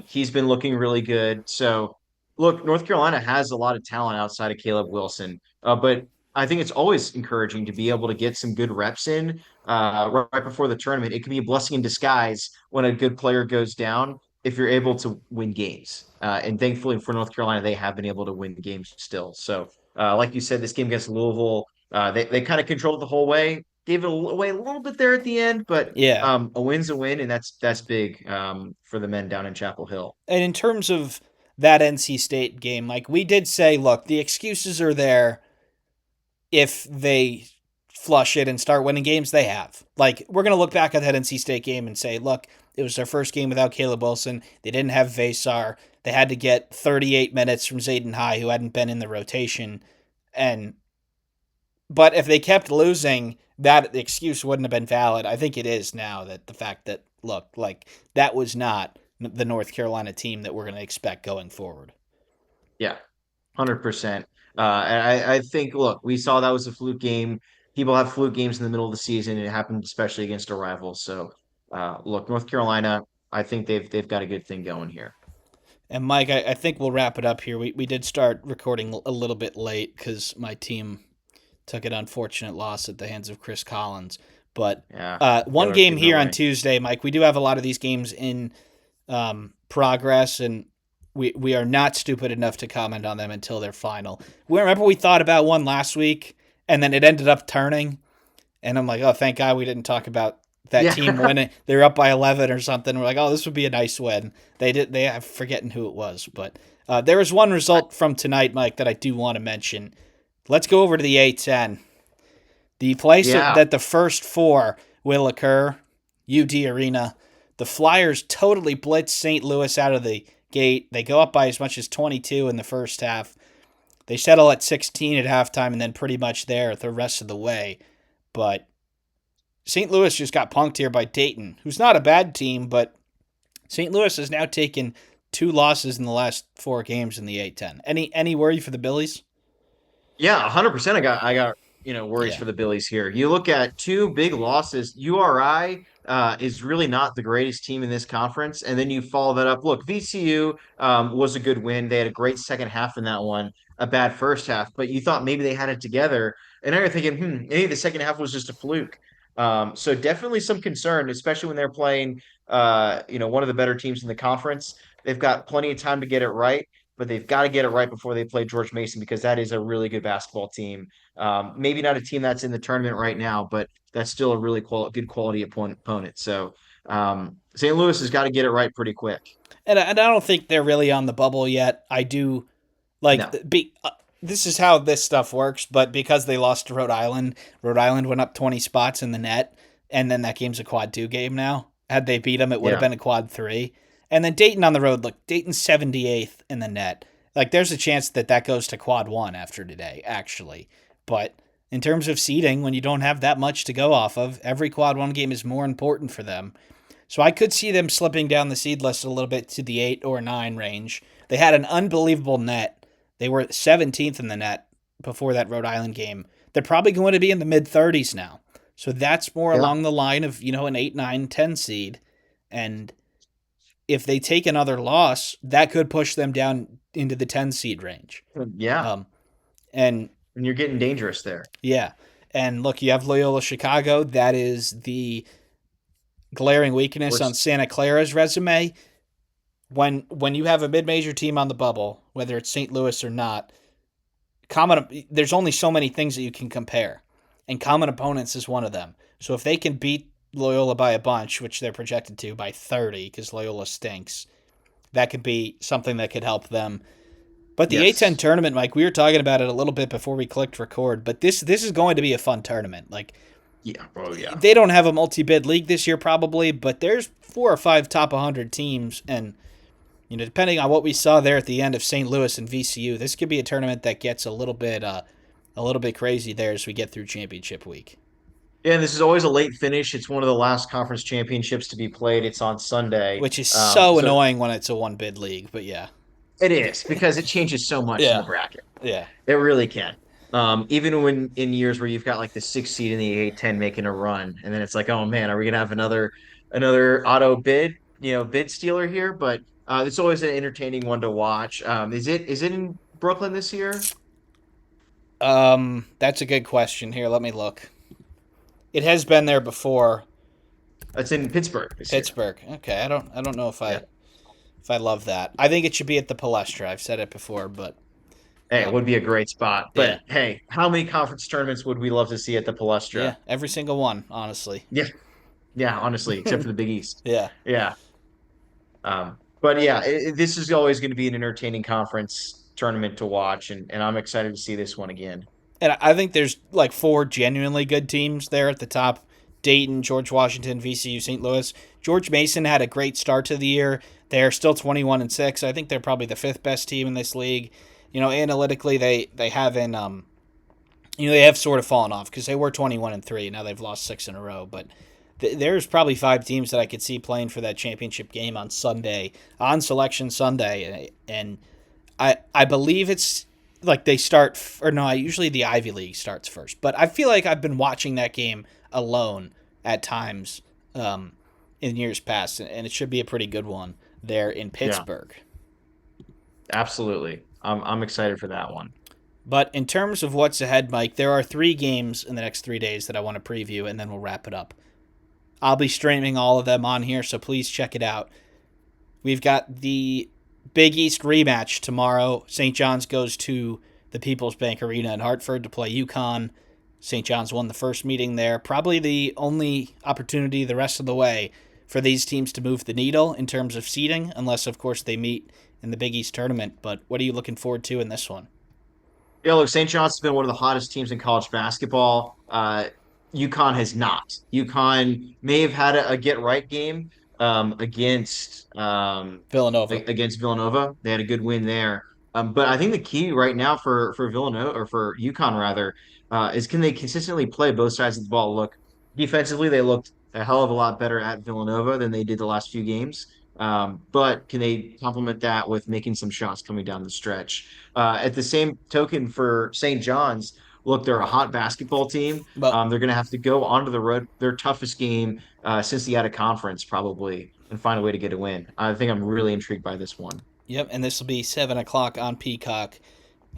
He's been looking really good. So, look, North Carolina has a lot of talent outside of Caleb Wilson, but I think it's always encouraging to be able to get some good reps in right before the tournament. It can be a blessing in disguise when a good player goes down if you're able to win games. And thankfully for North Carolina, they have been able to win games still. So, like you said, this game against Louisville, they kind of controlled it the whole way, gave it away a little bit there at the end, but Yeah. a win's a win, and that's big for the men down in Chapel Hill. And in terms of that NC State game, like we did say, look, the excuses are there if they flush it and start winning games. They have. Like, we're going to look back at that NC State game and say, look, it was their first game without Caleb Wilson. They didn't have Vasar. They had to get 38 minutes from Zayden High, who hadn't been in the rotation. But if they kept losing, that excuse wouldn't have been valid. I think it is now, that the fact that, look, like, that was not the North Carolina team that we're going to expect going forward. Yeah, 100%. And I think, look, we saw that was a fluke game. People have fluke games in the middle of the season, and it happened especially against a rival. So, look, North Carolina, I think they've got a good thing going here. And Mike, I think we'll wrap it up here. We did start recording a little bit late because my team took an unfortunate loss at the hands of Chris Collins. But Yeah, one Baylor's game getting their here on way. Tuesday, Mike. We do have a lot of these games in progress, and we are not stupid enough to comment on them until they're final. We thought about one last week, and then it ended up turning, and I'm like, oh, thank God we didn't talk about that team Yeah, winning. They're up by 11 or something. We're like, oh, this would be a nice win. They did. I'm forgetting who it was, but there was one result from tonight, Mike, that I do want to mention. Let's go over to the A10. The place yeah. that the first four will occur, UD Arena. The Flyers totally blitz St. Louis out of the gate. They go up by as much as 22 in the first half. They settle at 16 at halftime and then pretty much there the rest of the way. But St. Louis just got punked here by Dayton, who's not a bad team, but St. Louis has now taken 2 losses in the last 4 games in the A10. Any worry for the Billies? Yeah, 100%. I got worries Yeah. for the Billies here. You look at two big losses. URI is really not the greatest team in this conference, and then you follow that up. Look, VCU was a good win. They had a great second half in that one, a bad first half, but you thought maybe they had it together, and now you're thinking, maybe the second half was just a fluke. So definitely some concern, especially when they're playing, one of the better teams in the conference. They've got plenty of time to get it right, but they've got to get it right before they play George Mason because that is a really good basketball team. Maybe not a team that's in the tournament right now, but that's still a really good quality opponent. So St. Louis has got to get it right pretty quick. And I don't think they're really on the bubble yet. I do like No, this is how this stuff works, but because they lost to Rhode Island went up 20 spots in the net, and then that game's a quad 2 game now. Had they beat them, it would have yeah, been a quad 3. And then Dayton on the road, look, Dayton's 78th in the net. Like, there's a chance that that goes to quad 1 after today, actually. But in terms of seeding, when you don't have that much to go off of, every quad 1 game is more important for them. So I could see them slipping down the seed list a little bit to the 8 or 9 range. They had an unbelievable net. They were 17th in the net before that Rhode Island game. They're probably going to be in the mid 30s now. So that's more yeah, along the line of, an 8, 9, 10 seed. And if they take another loss, that could push them down into the 10 seed range. yeah. Um, and And you're getting dangerous there. yeah. And look, you have Loyola Chicago. That is the glaring weakness on Worse. Santa Clara's resume. When you have a mid-major team on the bubble, whether it's St. Louis or not, there's only so many things that you can compare, and common opponents is one of them. So if they can beat Loyola by a bunch, which they're projected to by 30, because Loyola stinks, that could be something that could help them. But the A10 Yes. tournament, Mike, we were talking about it a little bit before we clicked record. But this is going to be a fun tournament. Like, Yeah. Oh, yeah. they don't have a multi-bid league this year probably, but there's 4 or 5 top 100 teams, and depending on what we saw there at the end of St. Louis and VCU, this could be a tournament that gets a little bit crazy there as we get through championship week. Yeah, and this is always a late finish. It's one of the last conference championships to be played. It's on Sunday. Which is so So annoying when it's a one bid league, but yeah. it is because it changes so much in the Yeah. bracket. Yeah. It really can. Even when in years where you've got like the 6 seed in the A10 making a run, and then it's like, oh man, are we gonna have another auto bid stealer here? But it's always an entertaining one to watch. Is it in Brooklyn this year? That's a good question. Here, let me look. It has been there before. It's in Pittsburgh this year. Pittsburgh. Okay, I don't know if Yeah. I love that. I think it should be at the Palestra. I've said it before, but Hey, it um, would be a great spot. yeah, But hey, how many conference tournaments would we love to see at the yeah, Palestra? every single one, honestly. Yeah, yeah, honestly, except for the Big East. Yeah, Yeah. But yeah, this is always going to be an entertaining conference tournament to watch, and I'm excited to see this one again. and I think there's like 4 genuinely good teams there at the top: Dayton, George Washington, VCU, St. Louis. George Mason had a great start to the year. They're still 21-6. I think they're probably the 5th best team in this league. Analytically, they haven't they have sort of fallen off because they were 21-3. Now they've lost 6 in a row, but there's probably 5 teams that I could see playing for that championship game on Sunday, on Selection Sunday, and I believe it's like they start, or no, usually the Ivy League starts first, but I feel like I've been watching that game alone at times in years past, and it should be a pretty good one there in Yeah, Pittsburgh. absolutely. I'm excited for that one. But in terms of what's ahead, Mike, there are 3 games in the next 3 days that I want to preview, and then we'll wrap it up. I'll be streaming all of them on here, so please check it out. We've got the Big East rematch tomorrow. St. John's goes to the People's Bank Arena in Hartford to play UConn. St. John's won the first meeting there. Probably the only opportunity the rest of the way for these teams to move the needle in terms of seeding, unless, of course, they meet in the Big East tournament. But what are you looking forward to in this one? Yeah, look, St. John's has been one of the hottest teams in college basketball. UConn has not. UConn may have had a get right game against Villanova. Villanova. They had a good win there. But I think the key right now for Villanova or for UConn rather is can they consistently play both sides of the ball? Look, defensively they looked a hell of a lot better at Villanova than they did the last few games. But can they complement that with making some shots coming down the stretch? At the same token for St. John's, look, they're a hot basketball team. But They're going to have to go onto the road, their toughest game since the out of conference probably, and find a way to get a win. I think I'm really intrigued by this one. yep, and this will be 7 o'clock on Peacock.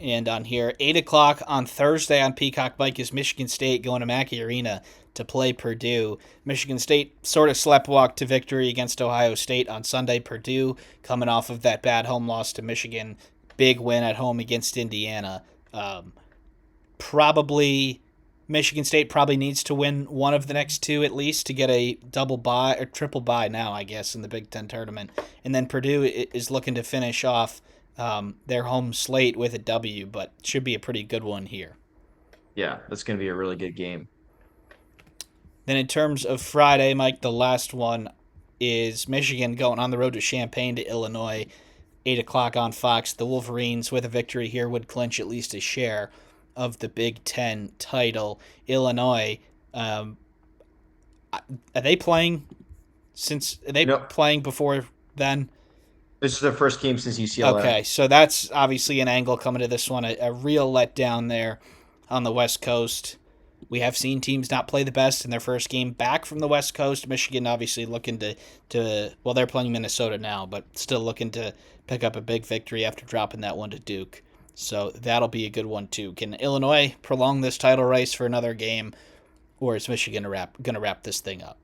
And on here, 8 o'clock on Thursday on Peacock, Mike, is Michigan State going to Mackey Arena to play Purdue. Michigan State sort of sleptwalked to victory against Ohio State on Sunday. Purdue coming off of that bad home loss to Michigan, big win at home against Indiana. Probably Michigan State probably needs to win one of the next two at least to get a double bye or triple bye now, I guess, in the Big Ten tournament. And then Purdue is looking to finish off their home slate with a W, but should be a pretty good one here. Yeah, that's going to be a really good game. Then in terms of Friday, Mike, the last one is Michigan going on the road to Champaign to Illinois. 8 o'clock on Fox. The Wolverines, with a victory here, would clinch at least a share of the Big Ten title. Illinois, are they playing since? Are they No, playing before then? this is their first game since UCLA. Okay, so that's obviously an angle coming to this one. A real letdown there on the West Coast. We have seen teams not play the best in their first game back from the West Coast. Michigan obviously looking to well, they're playing Minnesota now, but still looking to pick up a big victory after dropping that one to Duke. So that'll be a good one too. Can Illinois prolong this title race for another game, or is Michigan going to wrap this thing up?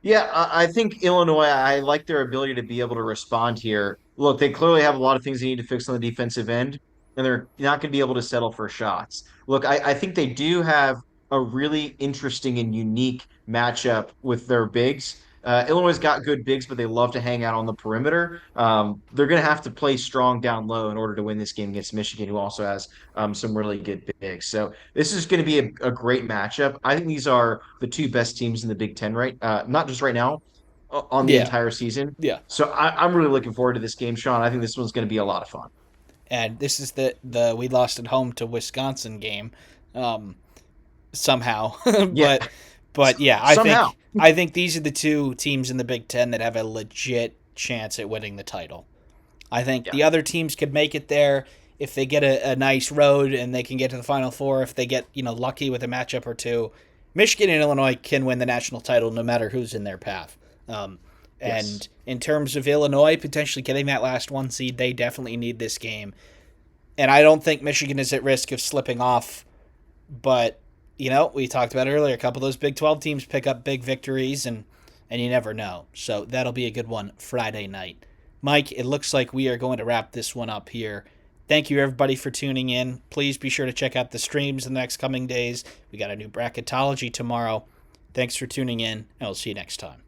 Yeah, I think Illinois, I like their ability to be able to respond here. Look, they clearly have a lot of things they need to fix on the defensive end, and they're not going to be able to settle for shots. Look, I think they do have a really interesting and unique matchup with their bigs. Illinois got good bigs, but they love to hang out on the perimeter. They're going to have to play strong down low in order to win this game against Michigan, who also has some really good bigs. So this is going to be a great matchup. I think these are the two best teams in the Big Ten, right? Not just right now, on the Yeah, entire season. yeah. So I'm really looking forward to this game, Sean. I think this one's going to be a lot of fun. And this is the we lost at home to Wisconsin game, um, somehow, Yeah, but yeah, somehow. I think these are the two teams in the Big Ten that have a legit chance at winning the title. I think Yeah, the other teams could make it there if they get a nice road and they can get to the Final Four. If they get lucky with a matchup or two, Michigan and Illinois can win the national title no matter who's in their path. Um, and yes. in terms of Illinois potentially getting that last one seed, they definitely need this game. And I don't think Michigan is at risk of slipping off. But we talked about earlier. A couple of those Big 12 teams pick up big victories, and you never know. So that'll be a good one Friday night. Mike, it looks like we are going to wrap this one up here. Thank you, everybody, for tuning in. Please be sure to check out the streams in the next coming days. We got a new bracketology tomorrow. Thanks for tuning in, and we'll see you next time.